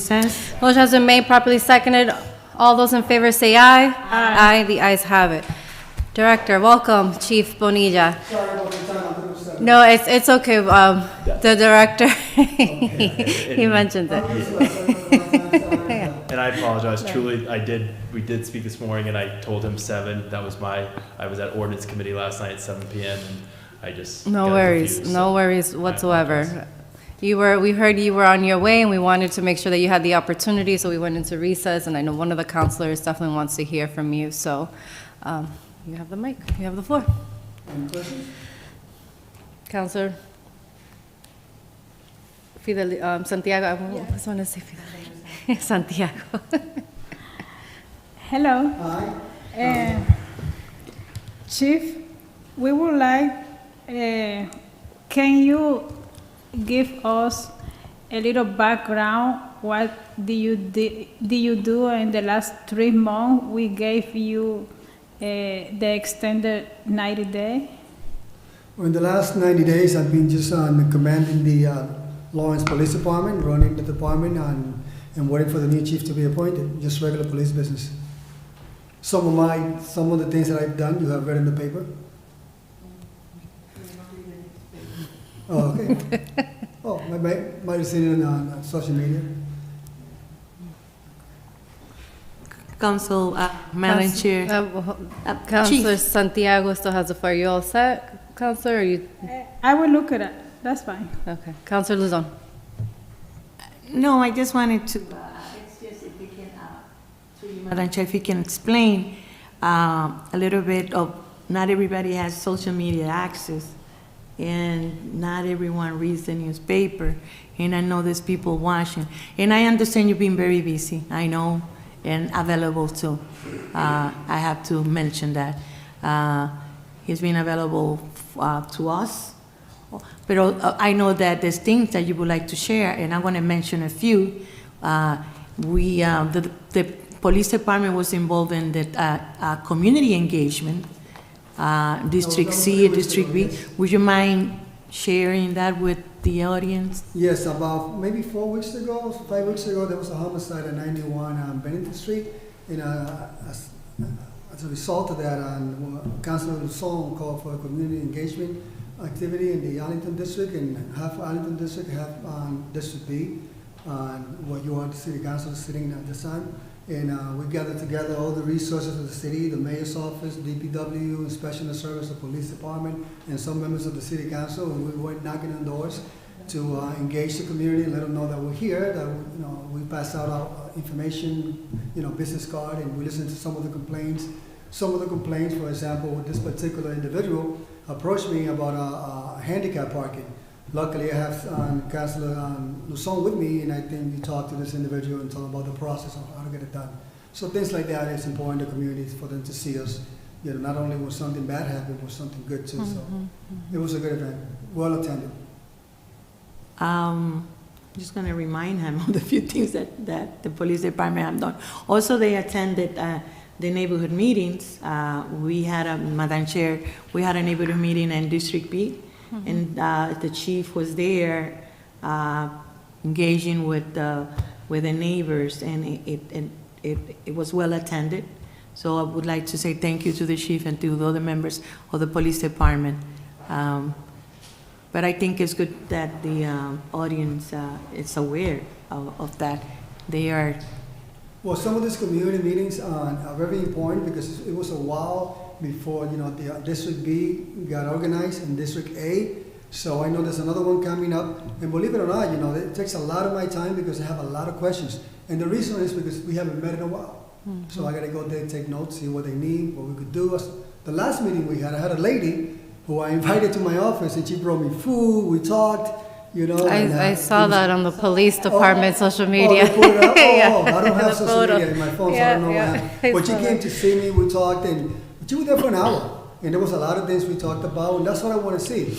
recess. Motion has been made, properly seconded. All those in favor say aye. Aye. The ayes have it. Director, welcome, Chief Bonilla. Sorry about the time, I could have said. No, it's okay. The director, he mentioned it. And I apologize, truly, we did speak this morning, and I told him 7, I was at ordinance committee last night at 7 PM, and I just. No got worries, confused, no so worries I whatsoever. apologize. We heard you were on your way, and we wanted to make sure that you had the opportunity, so we went into recess, and I know one of the counselors definitely wants to hear from you, so, you have the mic, you have the floor. Any questions? Counselor Santiago, I just want to say Santiago. Hello, Aye. Chief. We would like, can you give us a little background? What do you do in the last 3 months? We gave you the extended 90 day. Well, in the last 90 days, I've been just commanding the Lawrence Police Department, running the department, and waiting for the new chief to be appointed. Just regular police business. Some of the things that I've done, you have read in the paper. Oh, okay. Oh, might have seen it on social media. Council, Madam Chair. Counselor Chief. Santiago still has the floor. You all set, Counselor, or you? I will look at it. That's fine. Okay. Counselor Luzon. No, I just wanted to, it's just if you can, through you, Madam Chair, if you can explain a little bit of, not everybody has social media access, and not everyone reads the newspaper, and I know there's people watching. And I understand you've been very busy, I know, and available too. I have to mention that. He's been available to us, but I know that there's things that you would like to share, and I'm going to mention a few. The police department was involved in the community engagement, District C, District B. Would you mind sharing that with the audience? Yes, about maybe 4 weeks ago, 5 weeks ago, there was a homicide at 91 Bennington Street. And as a result of that, Councilor Luzon called for a community engagement activity in the Arlington District, and half Arlington District, half District B, what you are the city council sitting at this time. And we gathered together all the resources of the city, the mayor's office, DPW, inspection and service, the police department, and some members of the city council, and we went knocking on doors to engage the community and let them know that we're here, that we pass out our information, business card, and we listen to some of the complaints. Some of the complaints, for example, with this particular individual approached me about handicap parking. Luckily, I have Councilor Luzon with me, and I think we talked to this individual and told him about the process of how to get it done. So things like that is important to communities for them to see us. Not only was something bad happen, was something good too. So it was a good event, well attended. I'm just going to remind him of the few things that the police department have done. Also, they attended the neighborhood meetings. We had Madam Chair, we had a neighborhood meeting in District B, and the chief was there engaging with the neighbors, and it was well attended. So I would like to say thank you to the chief and to the other members of the police department. But I think it's good that the audience is aware of that. They are. Well, some of these community meetings are very important because it was a while before the District B got organized and District A. So I know there's another one coming up, and believe it or not, it takes a lot of my time because I have a lot of questions. And the reason is because we haven't met in a while. So I got to go there, take notes, see what they need, what we could do. The last meeting we had, I had a lady who I invited to my office, and she brought me food. We talked. I saw that on the police department social media. They put it up? Yeah. I don't have The social photo. media in my phone, so I don't know what happened. But she came to see me, we talked, and she was there for an hour. And there was a lot of things we talked about, and that's what I want to see.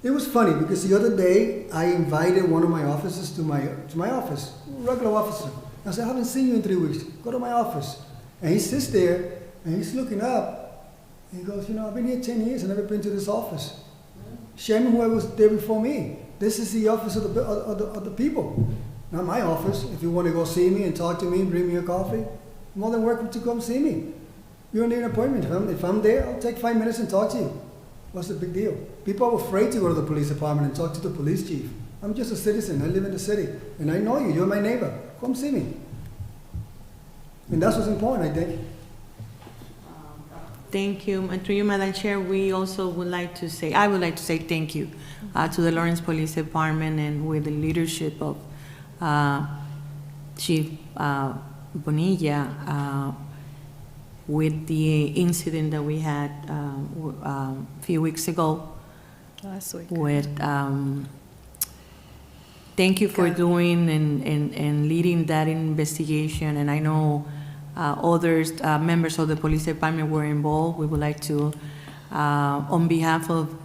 It was funny because the other day I invited one of my officers to my office, regular officer. I said, I haven't seen you in 3 weeks. Go to my office. And he sits there and he's looking up. He goes, I've been here 10 years and never been to this office. Shame whoever was there before me. This is the office of the people. not my office. If you want to go see me and talk to me, bring me a coffee, more than welcome to come see me. You don't need an appointment. If I'm there, I'll take 5 minutes and talk to you. What's the big deal? People are afraid to go to the police department and talk to the police chief. I'm just a citizen. I live in the city, and I know you. You're my neighbor. Come see me. And that's what's important, I think. Thank you. And to you, Madam Chair, we also would like to say, I would like to say thank you to the Lawrence Police Department and with the leadership of Chief Bonilla with the incident that we had a few weeks ago Last week. with, thank you for doing and leading that investigation. And I know others, members of the police department were involved. We would like to, on behalf of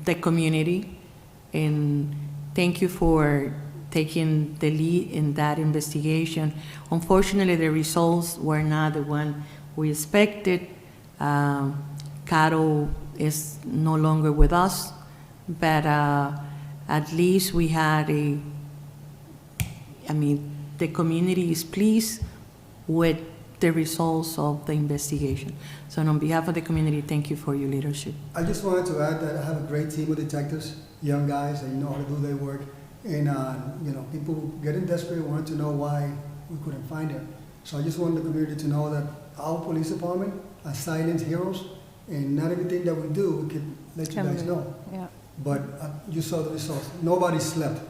the community, and thank you for taking the lead in that investigation. Unfortunately, the results were not the one we expected. Caro is no longer with us, but at least we had the community is pleased with the results of the investigation. So on behalf of the community, thank you for your leadership. I just wanted to add that I have a great team of detectives, young guys that know how to do their work. And, people getting desperate wanted to know why we couldn't find her. So I just want the community to know that our police department are silent heroes, and not everything that we do, we can let you guys know. Yeah. But you saw the results. Nobody slept.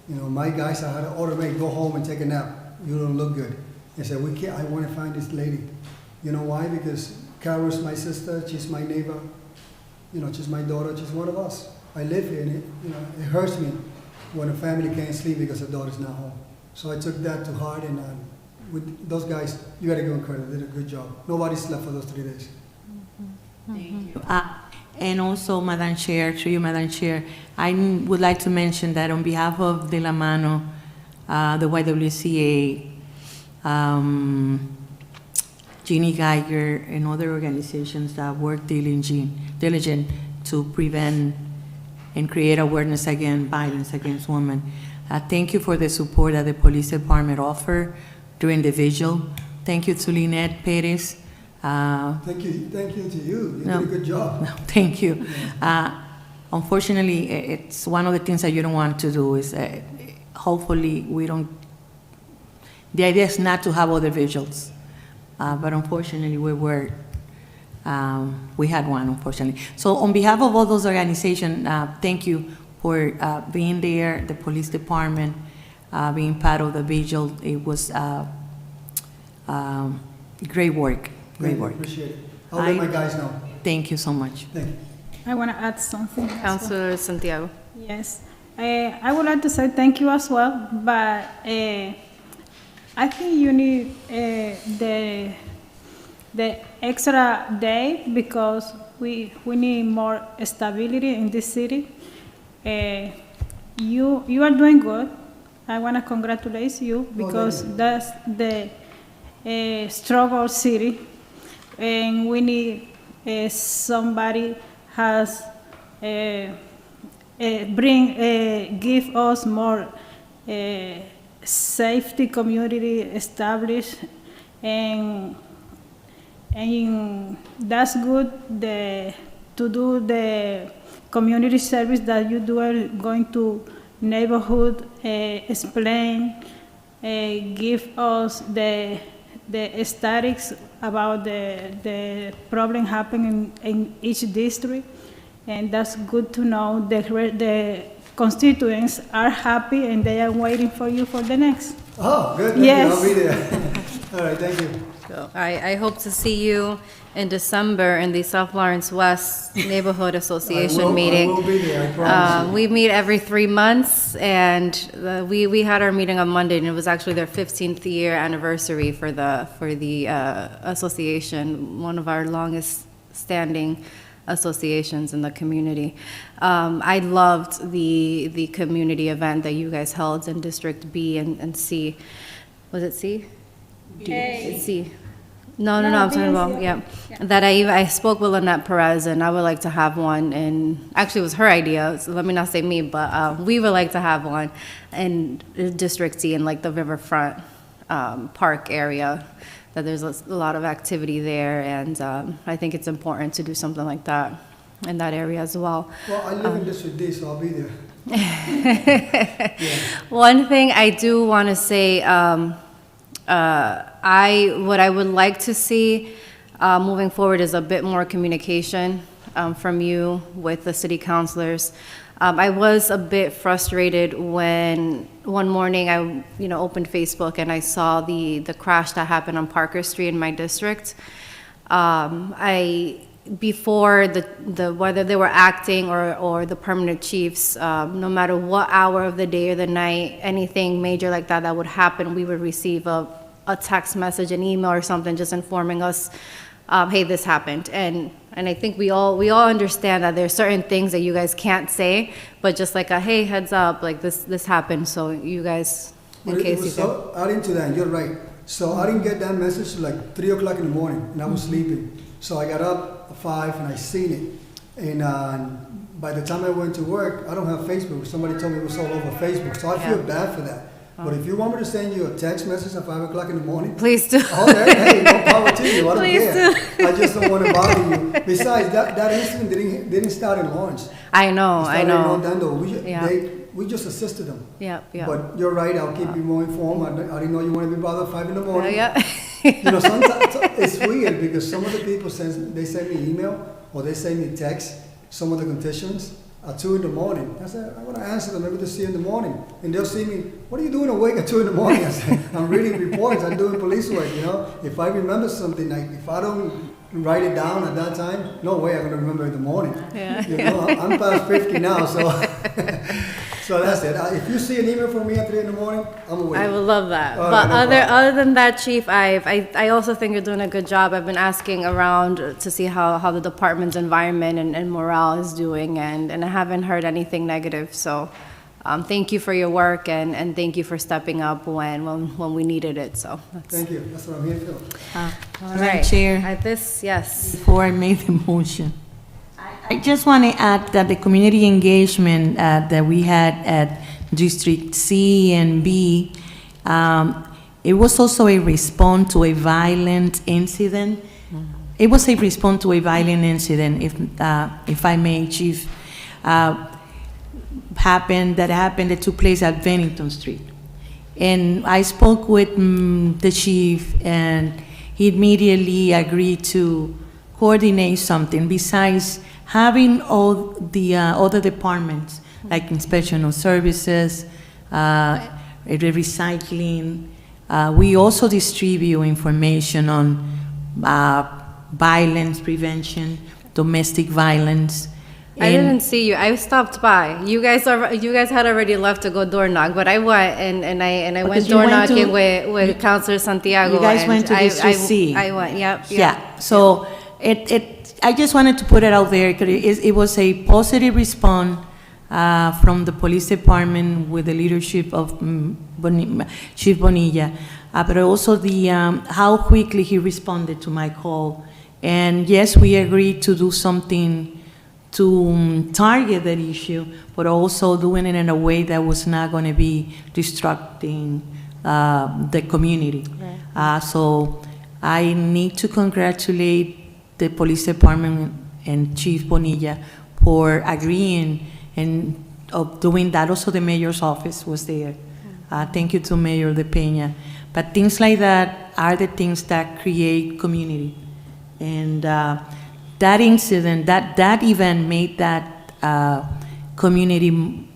My guys, I had to automate, go home and take a nap. You don't look good. I said, I want to find this lady. You know why? Because Carol's my sister, she's my neighbor, she's my daughter, she's one of us. I live here, and it hurts me when a family can't sleep because their daughter's not home. So I took that to heart, and with those guys, you got to give them credit. They did a good job. Nobody slept for those 3 days. Thank you. And also, Madam Chair, to you, Madam Chair, I would like to mention that on behalf of De La Mano, the YWCA, Jeannie Geiger, and other organizations that work diligent to prevent and create awareness against violence against women. Thank you for the support that the police department offered during the vigil. Thank you to Lynette Perez. Thank you to you. You No. did a good job. No, thank you. Unfortunately, it's one of the things that you don't want to do is hopefully we don't, the idea is not to have other vigils. But unfortunately, we had one, unfortunately. So on behalf of all those organizations, thank you for being there, the police department, being part of the vigil. It was great work, great work. Appreciate it. I'll let my guys know. Thank you so much. Thank you. I want to add something. as well. Councilor Santiago. Yes, I would like to say thank you as well, but I think you need the extra day because we need more stability in this city. You are doing good. I want to congratulate you because that's the struggle city, and we need somebody has give us more safety community established, and that's good to do the community service that you do are going to neighborhood, explain, give us the statistics about the problem happening in each district, and that's good to know. The constituents are happy and they are waiting for you for the next. Oh, good. Thank Yes. you. I'll be there. All right. Thank you. So I hope to see you in December in the South Lawrence West Neighborhood Association meeting. I will be there. I promise you. We meet every 3 months, and we had our meeting on Monday, and it was actually their 15th year anniversary for the association, one of our longest standing associations in the community. I loved the community event that you guys held in District B and C. Was it C? C. No, I'm talking about, yeah. That I spoke with Lynette Perez, and I would like to have one, and actually it was her idea, so let me not say me, but we would like to have one in District C in like the Riverfront Park area, that there's a lot of activity there, and I think it's important to do something like that in that area as well. Well, I live in District D, so I'll be there. One thing I do want to say, what I would like to see moving forward is a bit more communication from you with the city councilors. I was a bit frustrated when one morning I, opened Facebook and I saw the crash that happened on Parker Street in my district. Before the whether they were acting or the permanent chiefs, no matter what hour of the day or the night, anything major like that would happen, we would receive a text message, an email or something just informing us, hey, this happened. And I think we all understand that there's certain things that you guys can't say, but just like a, hey, heads up, like this happened, so you guys, in But case it you was can. so, adding to that, you're right. So I didn't get that message till like 3 o'clock in the morning, and I was sleeping. So I got up at 5 and I seen it. And by the time I went to work, I don't have Facebook. Somebody told me it was all over Facebook. So I feel bad for that. But if you want me to send you a text message at 5 o'clock in the morning, Please do. okay, hey, no power to you. I don't Please care. I just don't want to bother you. Besides, that incident didn't start in Lawrence. I know, It I started in know. Orlando. We just assisted them. Yeah. But you're right, I'll keep you more informed. I didn't know you want to be bothered at 5 in the morning. Yeah. Sometimes it's weird because some of the people send me email or they send me text, some of the conditions at 2 in the morning. I said, I'm going to answer them, maybe they'll see you in the morning. And they'll see me, what are you doing awake at 2 in the morning? I said, I'm reading reports, I'm doing police work, If I remember something, like if I don't write it down at that time, no way I'm going to remember in the morning. Yeah. I'm past 50 now, so so that's it. If you see an email from me at 3 in the morning, I'm awake. I would love that. All But right, no problem. other than that, Chief, I also think you're doing a good job. I've been asking around to see how the department's environment and morale is doing, and I haven't heard anything negative. So thank you for your work, and thank you for stepping up when we needed it. So that's Thank you, that's what I'm here for. all Madam right. Chair. At this, yes. Before I made the motion, I just want to add that the community engagement that we had at District C and B, it was also a response to a violent incident. It was a response to a violent incident, if I may, Chief, that took place at Bennington Street. And I spoke with the chief, and he immediately agreed to coordinate something besides having all the other departments, like inspection of services, recycling. We also distribute information on violence prevention, domestic violence. I didn't see you. I stopped by. You guys had already left to go door knock, but I went and I went Because you door went to- knocking with Councilor Santiago. You guys and went to District C. I went. Yep. Yeah, so I just wanted to put it out there, because it was a positive response from the police department with the leadership of Chief Bonilla, but also how quickly he responded to my call. And yes, we agreed to do something to target that issue, but also doing it in a way that was not going to be disrupting the community. So I need to congratulate the police department and Chief Bonilla for agreeing and of doing that. Also, the mayor's office was there. Thank you to Mayor De Peña. But things like that are the things that create community. And that incident, that event made that community,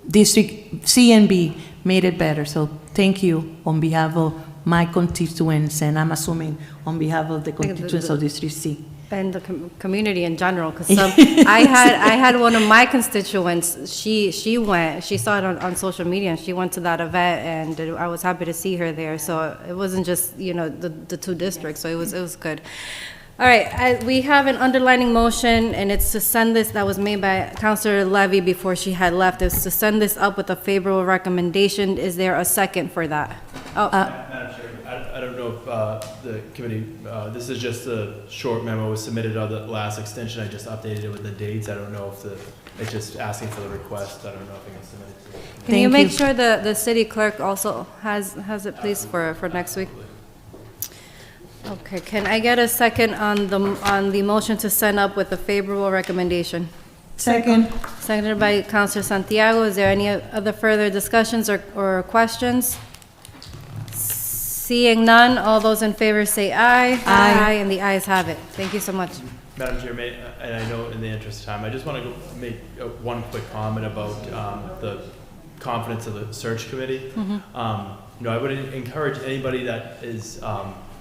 District C and B, made it better. So thank you on behalf of my constituents, and I'm assuming on behalf of the constituents of District C. And the community in general, because I had one of my constituents. She saw it on social media, and she went to that event, and I was happy to see her there. So it wasn't just the two districts. So it was good. All right, we have an underlining motion, and it's to send this, that was made by Councilor Levy before she had left, is to send this up with a favorable recommendation. Is there a second for that? Oh, I don't know if the committee, this is just a short memo, was submitted on the last extension, I just updated it with the dates, I don't know if it's just asking for the request, I don't know if it gets submitted to. Can you Thank make you. sure the city clerk also has it, please, for next week? Okay, can I get a second on the motion to send up with a favorable recommendation? Second. Seconded by Counselor Santiago. Is there any other further discussions or questions? Seeing none, all those in favor say aye. Aye. And the ayes have it. Thank you so much. Madam Chair, and I know in the interest of time, I just want to make one quick comment about the confidence of the search committee. I would encourage anybody that is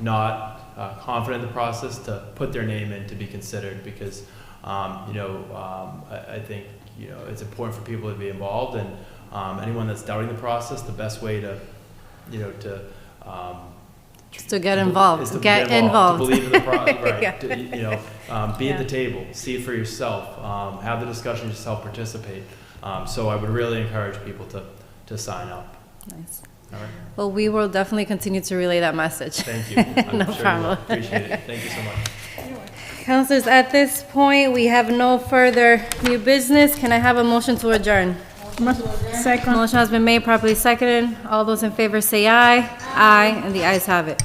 not confident in the process to put their name in to be considered, because I think it's important for people to be involved, and anyone that's doubting the process, the best way to To get involved. is to Get to involved. believe in the process, right? Yeah. Be at the table, see it for yourself, have the discussion yourself, participate. So I would really encourage people to sign up. Nice. All right. Well, we will definitely continue to relay that message. Thank you. I'm No sure you will. problem. Appreciate it. Thank you so much. Councilors, at this point, we have no further new business. Can I have a motion to adjourn? Second. Motion has been made, properly seconded. All those in favor say aye. Aye, and the ayes have it.